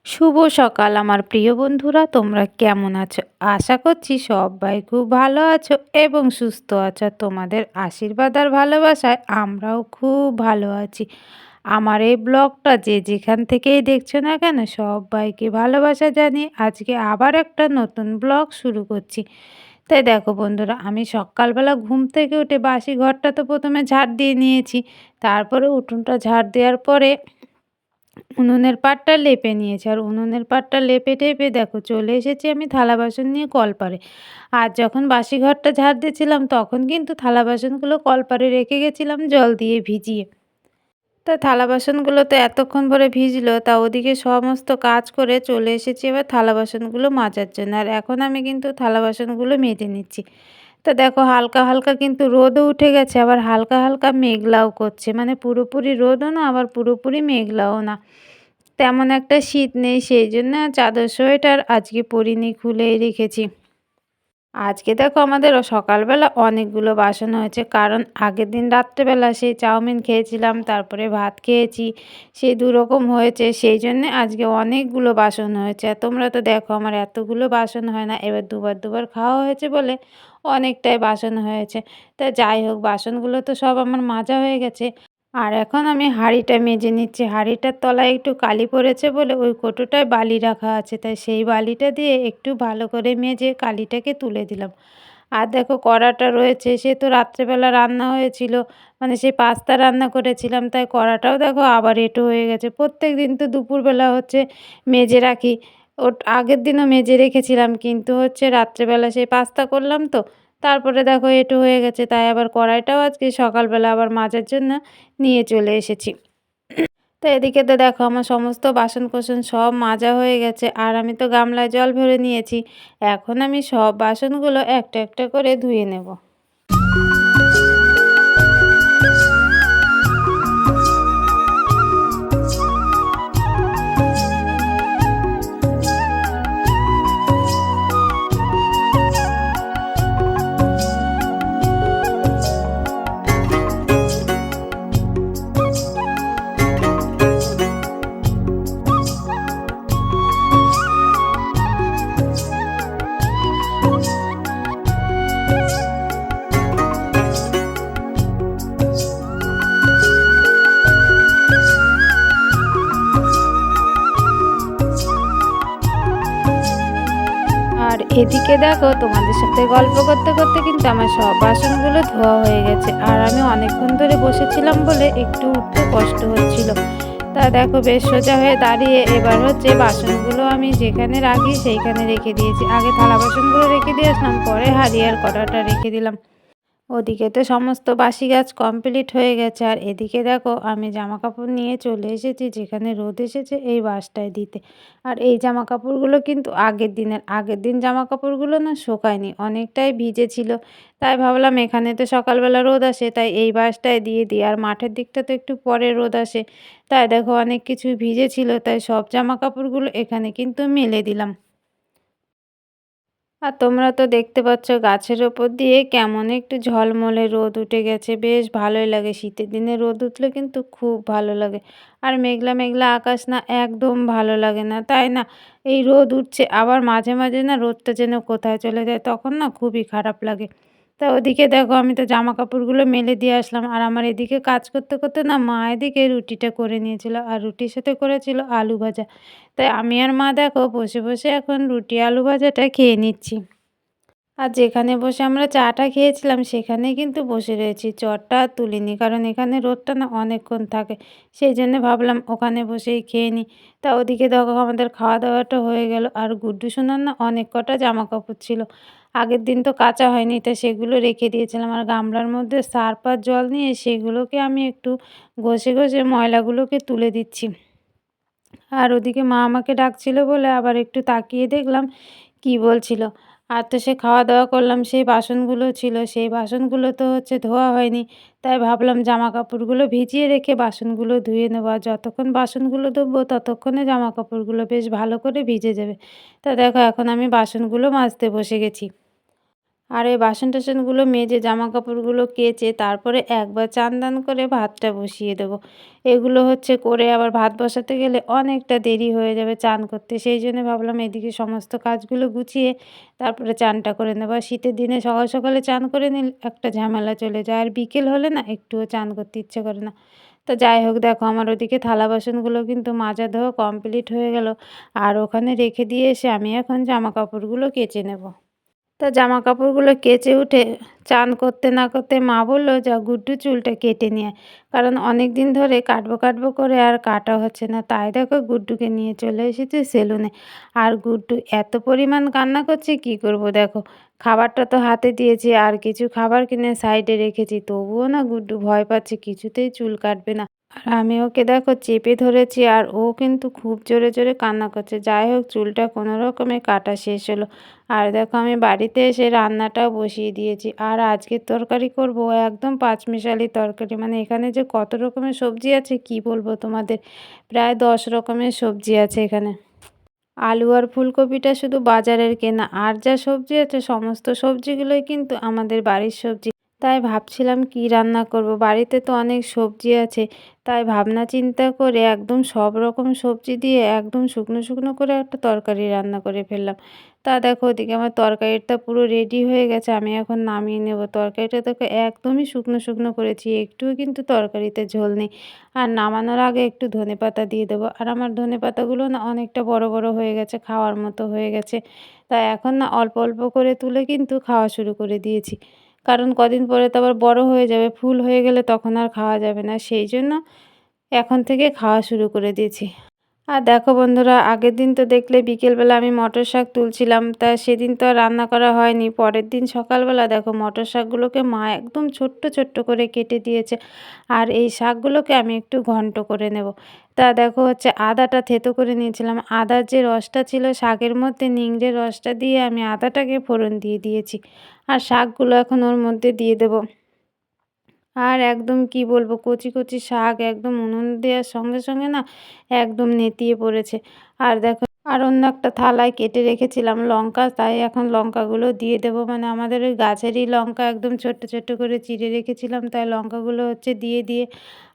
শুভ সকাল আমার প্রিয় বন্ধুরা, তোমরা কেমন আছো? আশা করছি সবাই খুব ভালো আছো এবং সুস্থ আছো। তোমাদের আশীর্বাদ আর ভালোবাসায় আমরাও খুব ভালো আছি। আমার এই ব্লগটা যে যেখান থেকেই দেখছো না কেন, সবাইকে ভালোবাসা জানিয়ে আজকে আবার একটা নতুন ব্লগ শুরু করছি। তাই দেখো বন্ধুরা, আমি সকালবেলা ঘুম থেকে উঠে বাসি ঘরটা তো প্রথমে ঝাড় দিয়ে নিয়েছি। তারপরে উঠোনটা ঝাড় দেওয়ার পরে উনুনের পাড়টা লেপে নিয়েছি। আর উনুনের পাড়টা লেপে-টেপে দেখো চলে এসেছি আমি থালা বাসন নিয়ে কলপাড়ে। আর যখন বাসি ঘরটা ঝাড় দিচ্ছিলাম তখন কিন্তু থালা বাসনগুলো কলপাড়ে রেখে গেছিলাম জল দিয়ে ভিজিয়ে। তা থালা বাসনগুলো তো এতক্ষণ ভরে ভিজলো, তা ওদিকে সমস্ত কাজ করে চলে এসেছি এবার থালা বাসনগুলো মাজার জন্য। আর এখন আমি কিন্তু থালা বাসনগুলো মেজে নিচ্ছি। তো দেখো হালকা, হালকা কিন্তু রোদও উঠে গেছে, আবার হালকা, হালকা মেঘলাও করছে। মানে পুরোপুরি রোদও না, আবার পুরোপুরি মেঘলাও না। তেমন একটা শীত নেই, সেই জন্য চাদর সোয়েটার আজকে পরিনি, খুলেই রেখেছি। আজকে দেখো আমাদের সকালবেলা অনেকগুলো বাসন হয়েছে, কারণ আগের দিন রাত্রেবেলা সেই চাউমিন খেয়েছিলাম, তারপরে ভাত খেয়েছি, সেই দুরকম হয়েছে, সেই জন্যে আজকে অনেকগুলো বাসন হয়েছে। আর তোমরা তো দেখো আমার এতগুলো বাসন হয় না, এবার দুবার দুবার খাওয়া হয়েছে বলে অনেকটাই বাসন হয়েছে। তা যাই হোক, বাসনগুলো তো সব আমার মাজা হয়ে গেছে। আর এখন আমি হাঁড়িটা মেজে নিচ্ছি। হাঁড়িটার তলায় একটু কালি পড়েছে বলে ওই কৌটোটায় বালি রাখা আছে, তাই সেই বালিটা দিয়ে একটু ভালো করে মেজে কালিটাকে তুলে দিলাম। আর দেখো কড়াটা রয়েছে, সে তো রাত্রেবেলা রান্না হয়েছিল, মানে সেই পাস্তা রান্না করেছিলাম, তাই কড়াটাও দেখো আবার এঁটো হয়ে গেছে। প্রত্যেক দিন তো দুপুরবেলা হচ্ছে মেজে রাখি, আগের দিনও মেজে রেখেছিলাম, কিন্তু হচ্ছে রাত্রেবেলা সেই পাস্তা করলাম তো, তারপরে দেখো এঁটো হয়ে গেছে, তাই আবার কড়াইটাও আজকে সকালবেলা আবার মাজার জন্য নিয়ে চলে এসেছি। তো এদিকে তো দেখো আমার সমস্ত বাসন-কোসন সব মাজা হয়ে গেছে, আর আমি তো গামলায় জল ভরে নিয়েছি। এখন আমি সব বাসনগুলো একটা একটা করে ধুয়ে নেব। আর এদিকে দেখো তোমাদের সাথে গল্প করতে করতে কিন্তু আমার সব বাসনগুলো ধোয়া হয়ে গেছে, আর আমি অনেকক্ষণ ধরে বসেছিলাম বলে একটু উঠতে কষ্ট হচ্ছিল। তা দেখো বেশ সোজা হয়ে দাঁড়িয়ে এবার হচ্ছে বাসনগুলো আমি যেখানে রাখি সেইখানে রেখে দিয়েছি। আগে থালা বাসনগুলো রেখে দিয়ে আসলাম, পরে হাঁড়ি আর কড়াটা রেখে দিলাম। ওদিকে তো সমস্ত বাসি কাজ কমপ্লিট হয়ে গেছে, আর এদিকে দেখো আমি জামা কাপড় নিয়ে চলে এসেছি যেখানে রোদ এসেছে এই বাসটায় দিতে। আর এই জামা কাপড়গুলো কিন্তু আগের দিন জামা কাপড়গুলো না শোকায়নি, অনেকটাই ভিজে ছিল। তাই ভাবলাম এখানে তো সকালবেলা রোদ আসে, তাই এই বাসটায় দিয়ে দিই। আর মাঠের দিকটা তো একটু পরে রোদ আসে, তাই দেখো অনেক কিছু ভিজে ছিল, তাই সব জামা কাপড়গুলো এখানে কিন্তু মেলে দিলাম। আর তোমরা তো দেখতে পাচ্ছ গাছের ওপর দিয়ে কেমন একটু ঝলমলে রোদ উঠে গেছে, বেশ ভালোই লাগে। শীতের দিনে রোদ উঠলে কিন্তু খুব ভালো লাগে। আর মেঘলা মেঘলা আকাশ না, একদম ভালো লাগে না, তাই না? এই রোদ উঠছে আবার মাঝে মাঝে না রোদটা যেন কোথায় চলে যায়, তখন না খুবই খারাপ লাগে। তা ওদিকে দেখো আমি তো জামা কাপড়গুলো মেলে দিয়ে আসলাম, আর আমার এদিকে কাজ করতে করতে না মা এদিকে রুটিটা করে নিয়েছিল, আর রুটির সাথে করেছিল আলু ভাজা। তাই আমি আর মা দেখো বসে বসে এখন রুটি আলু ভাজাটা খেয়ে নিচ্ছি। আর যেখানে বসে আমরা চাটা খেয়েছিলাম সেখানেই কিন্তু বসে রয়েছি, চটটা আর তুলিনি, কারণ এখানে রোদটা না অনেকক্ষণ থাকে, সেই জন্য ভাবলাম ওখানে বসেই খেয়ে নিই। তা ওদিকে দেখো আমাদের খাওয়া দাওয়াটা হয়ে গেল, আর গুড্ডু সোনার না অনেক কটা জামা কাপড় ছিল, আগের দিন তো কাচা হয়নি, তা সেগুলো রেখে দিয়েছিলাম। আর গামলার মধ্যে সার্ফ আর জল নিয়ে সেগুলোকে আমি একটু ঘষে ঘষে ময়লাগুলোকে তুলে দিচ্ছি। আর ওদিকে মা আমাকে ডাকছিল বলে আবার একটু তাকিয়ে দেখলাম কি বলছিল। আর তো সে খাওয়া দাওয়া করলাম, সেই বাসনগুলো ছিল, সেই বাসনগুলো তো হচ্ছে ধোয়া হয়নি, তাই ভাবলাম জামা কাপড়গুলো ভিজিয়ে রেখে বাসনগুলো ধুয়ে নেবো। আর যতক্ষণ বাসনগুলো ধুবো ততক্ষণে জামা কাপড়গুলো বেশ ভালো করে ভিজে যাবে। তা দেখো এখন আমি বাসনগুলো মাজতে বসে গেছি। আর এই বাসন-টাসনগুলো মেজে জামাকাপড়গুলো কেচে তারপরে একবার চান দান করে ভাতটা বসিয়ে দেবো। এগুলো হচ্ছে করে আবার ভাত বসাতে গেলে অনেকটা দেরি হয়ে যাবে চান করতে। সেই জন্য ভাবলাম এদিকে সমস্ত কাজগুলো গুছিয়ে তারপরে চানটা করে নেবো। আর শীতের দিনে সকাল সকালে চান করে নিলে একটা ঝামেলা চলে যায়। আর বিকেল হলে না একটুও চান করতে ইচ্ছে করে না। তো যাই হোক দেখো আমার ওদিকে থালা বাসনগুলো কিন্তু মাজা ধোয়া কমপ্লিট হয়ে গেল। আর ওখানে রেখে দিয়ে এসে আমি এখন জামাকাপড়গুলো কেচে নেব। তা জামাকাপড়গুলো কেচে উঠে চান করতে না করতে মা বলল, "যা গুড্ডু চুলটা কেটে নিয়ে আয়।" কারণ অনেক দিন ধরে কাটবো কাটবো করে আর কাটা হচ্ছে না। তাই দেখো গুড্ডুকে নিয়ে চলে এসেছি সেলুনে। আর গুড্ডু এত পরিমাণ কান্না করছে কি করব দেখো। খাবারটা তো হাতে দিয়েছি আর কিছু খাবার কিনে সাইডে রেখেছি। তবুও না গুড্ডু ভয় পাচ্ছে কিছুতেই চুল কাটবে না। আর আমি ওকে দেখো চেপে ধরেছি আর ও কিন্তু খুব জোরে জোরে কান্না করছে। যাই হোক চুলটা কোনো রকমে কাটা শেষ হলো। আর দেখো আমি বাড়িতে এসে রান্নাটাও বসিয়ে দিয়েছি। আর আজকের তরকারি করব একদম পাঁচমিশালি তরকারি। মানে এখানে যে কত রকমের সবজি আছে কি বলবো তোমাদের। প্রায় 10 রকমের সবজি আছে এখানে। আলু আর ফুলকপিটা শুধু বাজারের কেনা। আর যা সবজি আছে সমস্ত সবজিগুলোই কিন্তু আমাদের বাড়ির সবজি। তাই ভাবছিলাম কি রান্না করব। বাড়িতে তো অনেক সবজি আছে। তাই ভাবনা চিন্তা করে একদম সব রকম সবজি দিয়ে একদম শুকনো শুকনো করে একটা তরকারি রান্না করে ফেললাম। তা দেখো ওদিকে আমার তরকারিটা পুরো রেডি হয়ে গেছে। আমি এখন নামিয়ে নেব। তরকারিটা দেখো একদমই শুকনো শুকনো করেছি। একটুও কিন্তু তরকারিতে ঝোল নেই। আর নামানোর আগে একটু ধনেপাতা দিয়ে দেবো। আর আমার ধনেপাতাগুলো না অনেকটা বড় বড় হয়ে গেছে, খাওয়ার মতো হয়ে গেছে। তাই এখন না অল্প অল্প করে তুলে কিন্তু খাওয়া শুরু করে দিয়েছি। কারণ কদিন পরে তো আবার বড় হয়ে যাবে, ফুল হয়ে গেলে তখন আর খাওয়া যাবে না। সেই জন্য এখন থেকে খাওয়া শুরু করে দিয়েছি। আর দেখো বন্ধুরা আগের দিন তো দেখলে বিকেলবেলা আমি মটর শাক তুলছিলাম, তা সেদিন তো আর রান্না করা হয়নি। পরের দিন সকালবেলা দেখো মটর শাকগুলোকে মা একদম ছোট্ট ছোট্ট করে কেটে দিয়েছে। আর এই শাকগুলোকে আমি একটু ঘন্ট করে নেব। তা দেখো হচ্ছে আদাটা থেতো করে নিয়েছিলাম। আদার যে রসটা ছিল শাকের মধ্যে নিংড়ে রসটা দিয়ে আমি আদাটাকে ফোড়ন দিয়ে দিয়েছি। আর শাকগুলো এখন ওর মধ্যে দিয়ে দেবো। আর একদম কি বলবো কচি কচি শাক একদম উনুন দেওয়ার সঙ্গে সঙ্গে না একদম নেতিয়ে পড়েছে। আর দেখো আর অন্য একটা থালায় কেটে রেখেছিলাম লঙ্কা, তাই এখন লঙ্কাগুলো দিয়ে দেবো। মানে আমাদের ওই গাছেরই লঙ্কা একদম ছোট্ট ছোট্ট করে চিড়ে রেখেছিলাম, তাই লঙ্কাগুলো হচ্ছে দিয়ে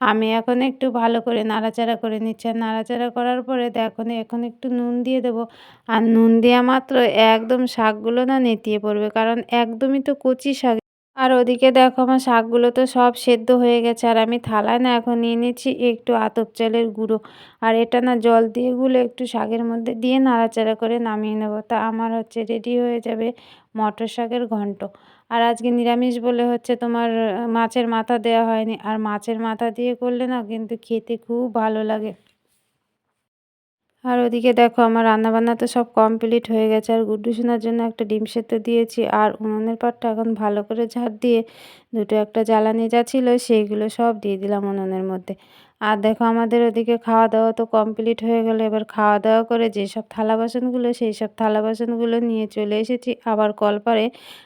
আমি এখন একটু ভালো করে নাড়াচাড়া করে নিচ্ছি। আর নাড়াচাড়া করার পরে দেখো এখন একটু নুন দিয়ে দেবো। আর নুন দেওয়া মাত্র একদম শাকগুলো না নেতিয়ে পড়বে, কারণ একদমই তো কচি শাক। আর ওদিকে দেখো আমার শাকগুলো তো সব সেদ্ধ হয়ে গেছে। আর আমি থালায় না এখন নিয়ে নিচ্ছি একটু আতপ চালের গুঁড়ো। আর এটা না জল দিয়ে গুলে একটু শাকের মধ্যে দিয়ে নাড়াচাড়া করে নামিয়ে নেব। তা আমার হচ্ছে রেডি হয়ে যাবে মটর শাকের ঘন্ট। আর আজকে নিরামিষ বলে হচ্ছে তোমার মাছের মাথা দেওয়া হয়নি। আর মাছের মাথা দিয়ে করলে না কিন্তু খেতে খুব ভালো লাগে। আর ওদিকে দেখো আমার রান্নাবান্না তো সব কমপ্লিট হয়ে গেছে। আর গুড্ডু সোনার জন্য একটা ডিম সেদ্ধ দিয়েছি। আর উনুনের পাটটা এখন ভালো করে ঝাড় দিয়ে দুটো একটা জ্বালানি যা ছিল সেইগুলো সব দিয়ে দিলাম উনুনের মধ্যে। আর দেখো আমাদের ওদিকে খাওয়া দাওয়া তো কমপ্লিট হয়ে গেল। এবার খাওয়া দাওয়া করে যেসব থালা বাসনগুলো সেই সব থালা বাসনগুলো নিয়ে চলে এসেছি আবার কলপাড়ে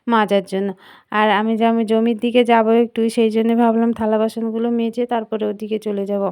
মাজার জন্য। আর আমি জমির দিকে যাবো একটু, সেই জন্য ভাবলাম থালা বাসনগুলো মেজে তারপরে ওদিকে চলে যাব।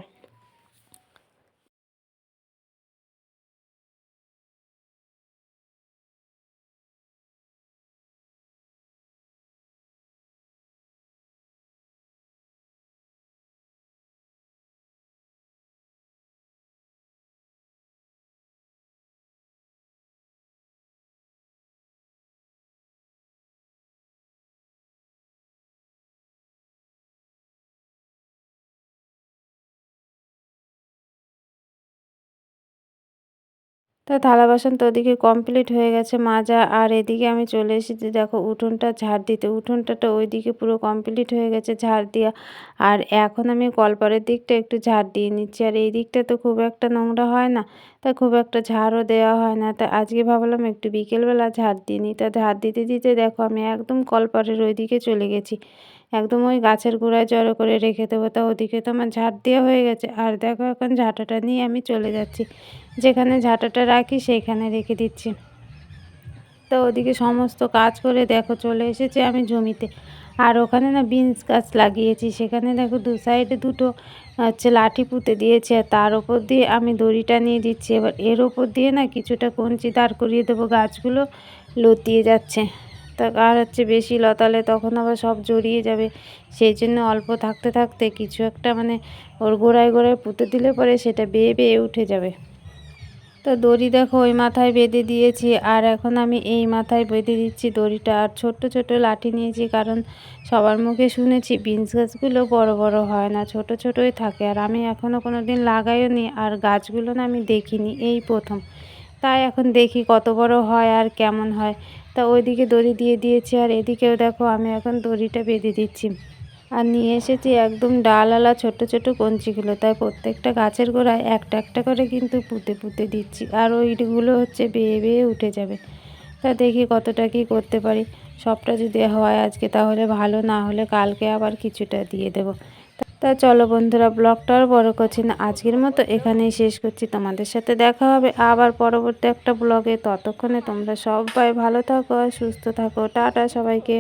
তা থালা বাসন তো ওদিকে কমপ্লিট হয়ে গেছে মাজা। আর এদিকে আমি চলে এসেছি দেখো উঠোনটা ঝাড় দিতে। উঠোনটাটা ওইদিকে পুরো কমপ্লিট হয়ে গেছে ঝাড় দেওয়া। আর এখন আমি কলপাড়ের দিকটা একটু ঝাড় দিয়ে নিচ্ছি। আর এই দিকটা তো খুব একটা নোংরা হয় না, তা খুব একটা ঝাড়ও দেওয়া হয় না। তা আজকে ভাবলাম একটু বিকেলবেলা ঝাড় দিয়ে নিই। তা ঝাড় দিতে দিতে দেখো আমি একদম কলপাড়ের ওইদিকে চলে গেছি। একদম ওই গাছের গোড়ায় জড়ো করে রেখে দেবো। তা ওদিকে তো আমার ঝাড় দেওয়া হয়ে গেছে। আর দেখো এখন ঝাঁটাটা নিয়ে আমি চলে যাচ্ছি। যেখানে ঝাঁটাটা রাখি সেইখানে রেখে দিচ্ছি। তো ওদিকে সমস্ত কাজ করে দেখো চলে এসেছি আমি জমিতে। আর ওখানে না বিনস গাছ লাগিয়েছি, সেখানে দেখো দু সাইডে দুটো হচ্ছে লাঠি পুঁতে দিয়েছি। আর তার ওপর দিয়ে আমি দড়িটা নিয়ে দিচ্ছি। এবার এর ওপর দিয়ে না কিছুটা কঞ্চি দাঁড় করিয়ে দেবো, গাছগুলো লতিয়ে যাচ্ছে। তা আর হচ্ছে বেশি লতালে তখন আবার সব জড়িয়ে যাবে, সেই জন্য অল্প থাকতে থাকতে কিছু একটা মানে ওর গোড়ায় গোড়ায় পুঁতে দিলে পরে সেটা বেয়ে বেয়ে উঠে যাবে। তো দড়ি দেখো ওই মাথায় বেঁধে দিয়েছি, আর এখন আমি এই মাথায় বেঁধে দিচ্ছি দড়িটা। আর ছোট্ট ছোট লাঠি নিয়েছি, কারণ সবার মুখে শুনেছি বিনস গাছগুলো বড় বড় হয় না, ছোট ছোটই থাকে। আর আমি এখনও কোনো দিন লাগাইও নি, আর গাছগুলো না আমি দেখিনি, এই প্রথম। তাই এখন দেখি কত বড় হয় আর কেমন হয়। তা ওইদিকে দড়ি দিয়ে দিয়েছি, আর এদিকেও দেখো আমি এখন দড়িটা বেঁধে দিচ্ছি। আর নিয়ে এসেছি একদম ডালওয়ালা ছোট ছোট কঞ্চিগুলো, তাই প্রত্যেকটা গাছের গোড়ায় একটা একটা করে কিন্তু পুঁতে পুঁতে দিচ্ছি, আর ওইগুলো হচ্ছে বেয়ে বেয়ে উঠে যাবে। তা দেখি কতটা কি করতে পারি। সবটা যদি হয় আজকে তাহলে ভালো, না হলে কালকে আবার কিছুটা দিয়ে দেব। তা চলো বন্ধুরা, ব্লগটা আর বড় করছি না, আজকের মতো এখানেই শেষ করছি। তোমাদের সাথে দেখা হবে আবার পরবর্তী একটা ব্লগে। ততক্ষণে তোমরা সবাই ভালো থাকো আর সুস্থ থাকো। টাটা সবাইকে।